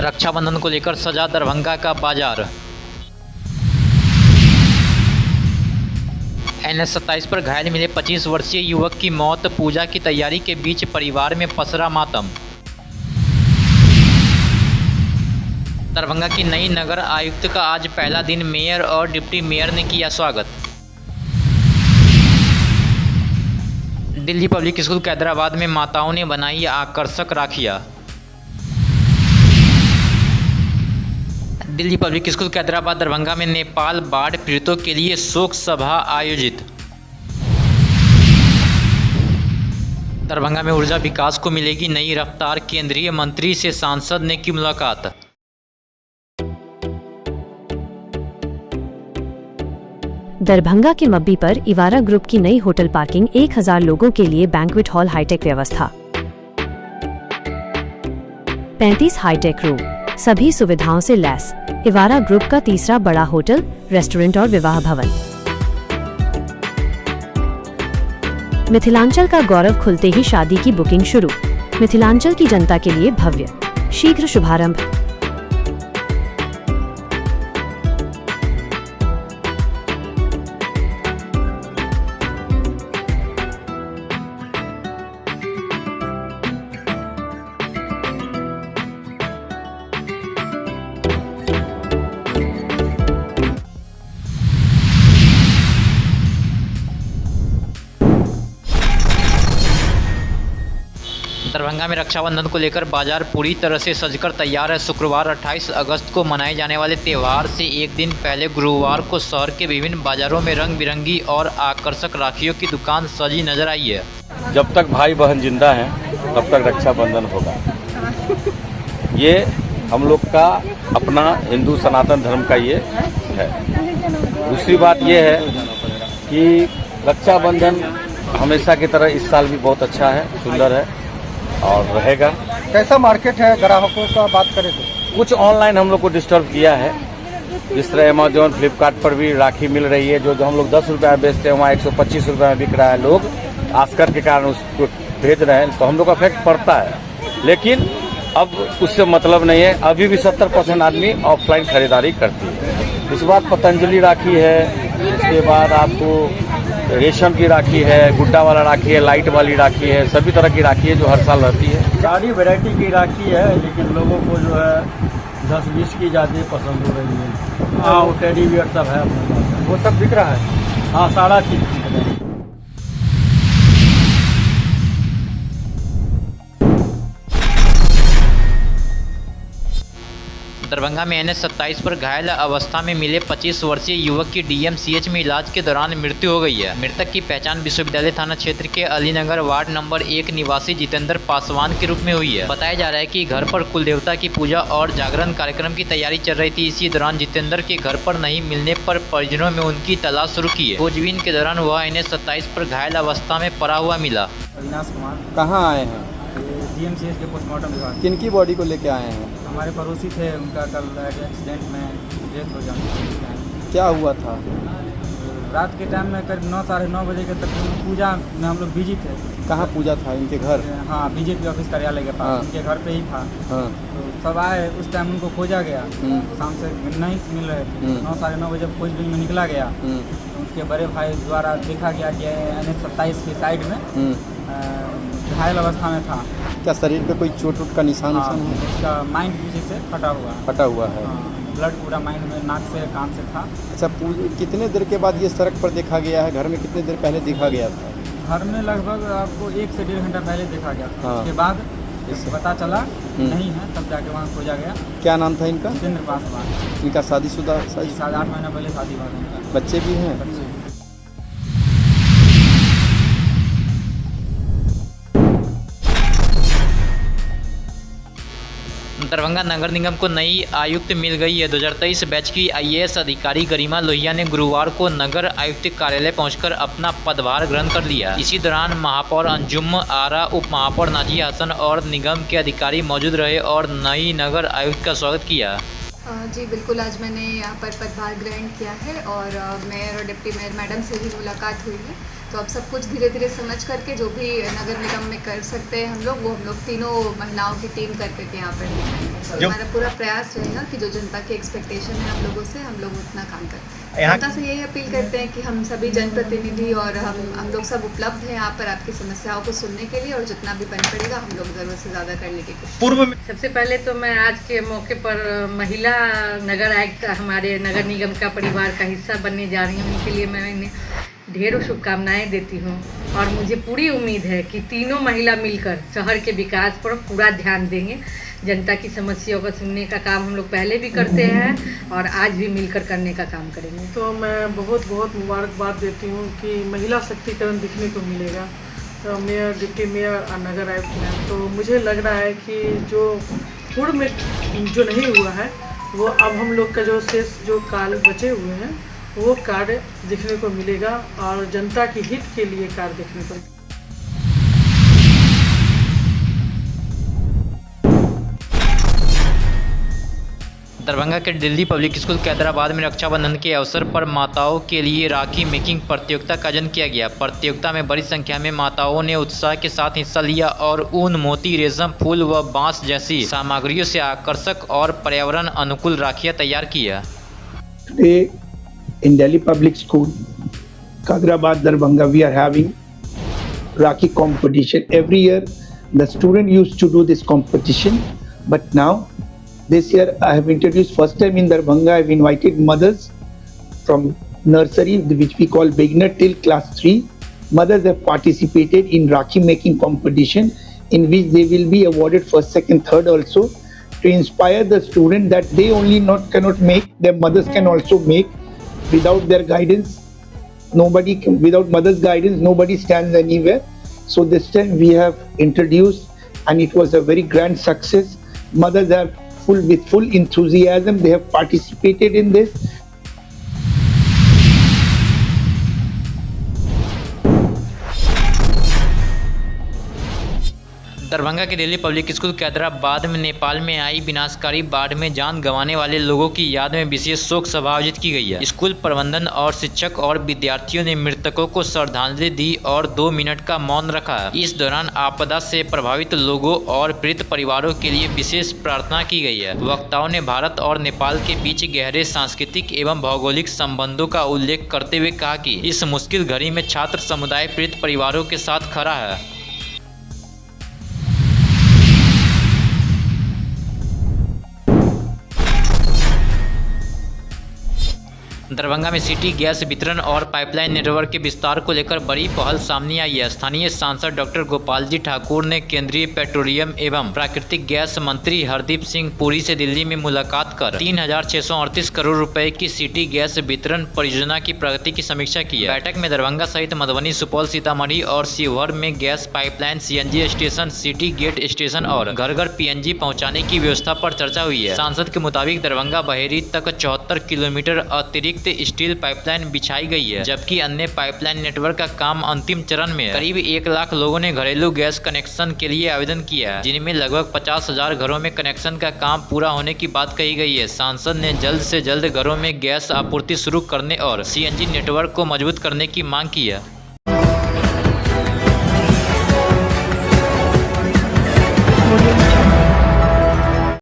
रक्षाबंधन को लेकर सजा दरभंगा का बाजार। NH-27 पर घायल मिले 25 वर्षीय युवक की मौत। पूजा की तैयारी के बीच परिवार में पसरा मातम। दरभंगा की नई नगर आयुक्त का आज पहला दिन मेयर और डिप्टी मेयर ने किया स्वागत। दिल्ली पब्लिक स्कूल कैदराबाद में माताओं ने बनाई आकर्षक राखियाँ। दिल्ली पब्लिक स्कूल कैदराबाद दरभंगा में नेपाल बाढ़ पीड़ितों के लिए शोक सभा आयोजित। दरभंगा में ऊर्जा विकास को मिलेगी नई रफ्तार। केंद्रीय मंत्री से सांसद ने की मुलाकात। दरभंगा के मब्बी पर इवारा ग्रुप की नई होटल पार्किंग। 1000 लोगों के लिए बैंक्वेट हॉल हाईटेक व्यवस्था। 35 हाईटेक रूम सभी सुविधाओं से लैस। इवारा ग्रुप का तीसरा बड़ा होटल, रेस्टोरेंट और विवाह भवन। मिथिलांचल का गौरव खुलते ही शादी की बुकिंग शुरू। मिथिलांचल की जनता के लिए भव्य शीघ्र शुभारंभ। दरभंगा में रक्षाबंधन को लेकर बाजार पूरी तरह से सजकर तैयार है। शुक्रवार 28 अगस्त को मनाए जाने वाले त्यौहार से एक दिन पहले गुरुवार को शहर के विभिन्न बाजारों में रंग बिरंगी और आकर्षक राखियों की दुकान सजी नजर आई है। जब तक भाई बहन जिंदा हैं तब तक रक्षाबंधन होगा। ये हम लोग का अपना हिंदू सनातन धर्म का ये है। दूसरी बात ये है कि रक्षाबंधन हमेशा की तरह इस साल भी बहुत अच्छा है, सुंदर है और रहेगा। कैसा मार्केट है ग्राहकों का बात करें तो? कुछ ऑनलाइन हम लोग को डिस्टर्ब किया है। जिस तरह अमेजोन फ्लिपकार्ट पर भी राखी मिल रही है, जो हम लोग 10 रुपये में बेचते हैं वहाँ 125 रुपये में बिक रहा है। लोग आस्कर के कारण उसको भेज रहे हैं, तो हम लोग का इफेक्ट पड़ता है। लेकिन अब उससे मतलब नहीं है। अभी भी 70% आदमी ऑफलाइन खरीदारी करती है। इस बार पतंजलि राखी है, उसके बाद आपको रेशम की राखी है, गुड्डा वाला राखी है, लाइट वाली राखी है, सभी तरह की राखी है जो हर साल रहती है। सारी वैरायटी की राखी है, लेकिन लोगों को जो है 10-20 की ज़्यादा पसंद हो रही है। हाँ, वो टेडी बियर सब है अपने पास, वो सब बिक रहा है। हाँ, सारा चीज़। दरभंगा में NH-27 पर घायल अवस्था में मिले 25 वर्षीय युवक की DMCH में इलाज के दौरान मृत्यु हो गई है। मृतक की पहचान विश्वविद्यालय थाना क्षेत्र के अलीनगर वार्ड नंबर 1 निवासी जितेंद्र पासवान के रूप में हुई है। बताया जा रहा है कि घर पर कुल देवता की पूजा और जागरण कार्यक्रम की तैयारी चल रही थी। इसी दौरान जितेंद्र के घर पर नहीं मिलने पर परिजनों में उनकी तलाश शुरू की है। खोजबीन के दौरान वह NH-27 पर घायल अवस्था में पड़ा हुआ मिला। अविनाश कुमार कहाँ आए हैं? DMCH के पोस्टमार्टम विभाग। किनकी बॉडी को लेके आए हैं? हमारे पड़ोसी थे, उनका कल एक्सीडेंट में डेथ हो जाना। क्या हुआ था? रात के टाइम में करीब 9 साढ़े 9 बजे के तकरीबन पूजा में हम लोग बिजी थे। कहाँ पूजा था? इनके घर? हाँ, बीजेपी ऑफिस कार्यालय के पास। हाँ। उनके घर पे ही था। हाँ। तो सब आए, उस टाइम उनको खोजा गया। शाम से नहीं मिल रहे थे। 9 साढ़े 9 बजे खोजबीन में निकला गया। उनके बड़े भाई द्वारा देखा गया कि NH-27 के साइड में घायल अवस्था में था। क्या शरीर पे कोई चोट का निशान हाँ, है? उसका माइंड पीछे से फटा हुआ है। है। ब्लड पूरा माइंड में, नाक से, कान से था। अच्छा, कितने देर के बाद ये सड़क पर देखा गया है? घर में कितने देर पहले देखा गया था? घर में लगभग आपको 1 से 1.5 घंटा पहले देखा गया था। हाँ। उसके बाद पता चला नहीं है, तब जाके वहाँ खोजा गया। क्या नाम था इनका? जितेंद्र पासवान। इनका शादीशुदा? 7-8 महीना पहले शादी हुआ था उनका। बच्चे भी हैं? बच्चे। दरभंगा नगर निगम को नई आयुक्त मिल गई है। 2023 बैच की IAS अधिकारी गरिमा लोहिया ने गुरुवार को नगर आयुक्त कार्यालय पहुंचकर अपना पदभार ग्रहण कर लिया। इसी दौरान महापौर अंजुम आरा, उप महापौर नाजिया हसन और निगम के अधिकारी मौजूद रहे और नई नगर आयुक्त का स्वागत किया। जी बिल्कुल, आज मैंने यहाँ पर पदभार ग्रहण किया है और मेयर और डिप्टी मेयर मैडम से भी मुलाकात हुई है। तो अब सब कुछ धीरे धीरे समझ करके जो भी नगर निगम में कर सकते हैं हम लोग तीनों महिलाओं की टीम करके के यहाँ पर दिखाएंगे। हमारा पूरा प्रयास रहेगा कि जो जनता की एक्सपेक्टेशन है हम लोगों से, हम लोग उतना काम करते हैं। जनता से यही अपील करते हैं कि हम सभी जनप्रतिनिधि और हम लोग सब उपलब्ध हैं यहाँ पर आपकी समस्याओं को सुनने के लिए, और जितना भी बन पड़ेगा हम लोग ज़रूरत से ज़्यादा करने की कोशिश। पूर्व में सबसे पहले तो मैं आज के मौके पर महिला नगर आयुक्त हमारे नगर निगम का परिवार का हिस्सा बनने जा रही हूँ, उनके लिए मैं इन्हें ढेरों शुभकामनाएं देती हूँ। और मुझे पूरी उम्मीद है कि तीनों महिला मिलकर शहर के विकास पर पूरा ध्यान देंगे। जनता की समस्याओं को सुनने का काम हम लोग पहले भी करते हैं और आज भी मिलकर करने का काम करेंगे। तो मैं बहुत बहुत मुबारकबाद देती हूँ कि महिला शक्तिकरण दिखने को मिलेगा। तो मेयर, डिप्टी मेयर और नगर आयुक्त में तो मुझे लग रहा है कि जो पूर्व में जो नहीं हुआ है वो अब हम लोग का जो शेष जो कार्य बचे हुए हैं वो कार्य देखने को मिलेगा और जनता की हित के लिए कार्य देखने को। दरभंगा के दिल्ली पब्लिक स्कूल कैदराबाद में रक्षाबंधन के अवसर पर माताओं के लिए राखी मेकिंग प्रतियोगिता का आयोजन किया गया। प्रतियोगिता में बड़ी संख्या में माताओं ने उत्साह के साथ हिस्सा लिया और ऊन, मोती, रेशम, फूल व बांस जैसी सामग्रियों से आकर्षक और पर्यावरण अनुकूल राखियां तैयार किया। Today in Delhi Public School, Hyderabad, Darbhanga, we are having Rakhi competition. Every year, the student used to do this competition, but now this year I have introduced first time in Darbhanga. I have invited mothers from nursery, which we call beginner till class 3. Mothers have participated in Rakhi making competition, in which they will be awarded first, second, third also, to inspire the student that they only cannot make, their mothers can also make. Without their guidance, without mother's guidance, nobody stands anywhere. So this time we have introduced, and it was a very grand success. Mothers have with full enthusiasm, they have participated in this. Darbhanga के Delhi public school कैदराबाद में नेपाल में आई विनाशकारी बाढ़ में जान गंवाने वाले लोगों की याद में विशेष शोक सभा आयोजित की गई है। स्कूल प्रबंधन और शिक्षक और विद्यार्थियों ने मृतकों को श्रद्धांजलि दी और 2 मिनट का मौन रखा। इस दौरान आपदा से प्रभावित लोगों और पीड़ित परिवारों के लिए विशेष प्रार्थना की गई है। वक्ताओं ने भारत और नेपाल के बीच गहरे सांस्कृतिक एवं भौगोलिक संबंधों का उल्लेख करते हुए कहा कि इस मुश्किल घड़ी में छात्र समुदाय पीड़ित परिवारों के साथ खड़ा है। दरभंगा में सिटी गैस वितरण और पाइपलाइन नेटवर्क के विस्तार को लेकर बड़ी पहल सामने आई है। स्थानीय सांसद डॉक्टर गोपाल जी ठाकुर ने केंद्रीय पेट्रोलियम एवं प्राकृतिक गैस मंत्री हरदीप सिंह पुरी से दिल्ली में मुलाकात कर 3,638 करोड़ रुपए की सिटी गैस वितरण परियोजना की प्रगति की समीक्षा की है। बैठक में दरभंगा सहित मधुबनी, सुपौल, सीतामढ़ी और शिवहर में gas pipeline, CNG station, city gate station और घर घर PNG पहुँचाने की व्यवस्था पर चर्चा हुई है। सांसद के मुताबिक दरभंगा बहेरी तक 74 किलोमीटर अतिरिक्त स्टील पाइपलाइन बिछाई गई है, जबकि अन्य पाइपलाइन नेटवर्क का काम अंतिम चरण में है। करीब 1 लाख लोगों ने घरेलू गैस कनेक्शन के लिए आवेदन किया है, जिनमें लगभग 50,000 घरों में कनेक्शन का काम पूरा होने की बात कही गई है। सांसद ने जल्द से जल्द घरों में गैस आपूर्ति शुरू करने और CNG नेटवर्क को मजबूत करने की मांग की है।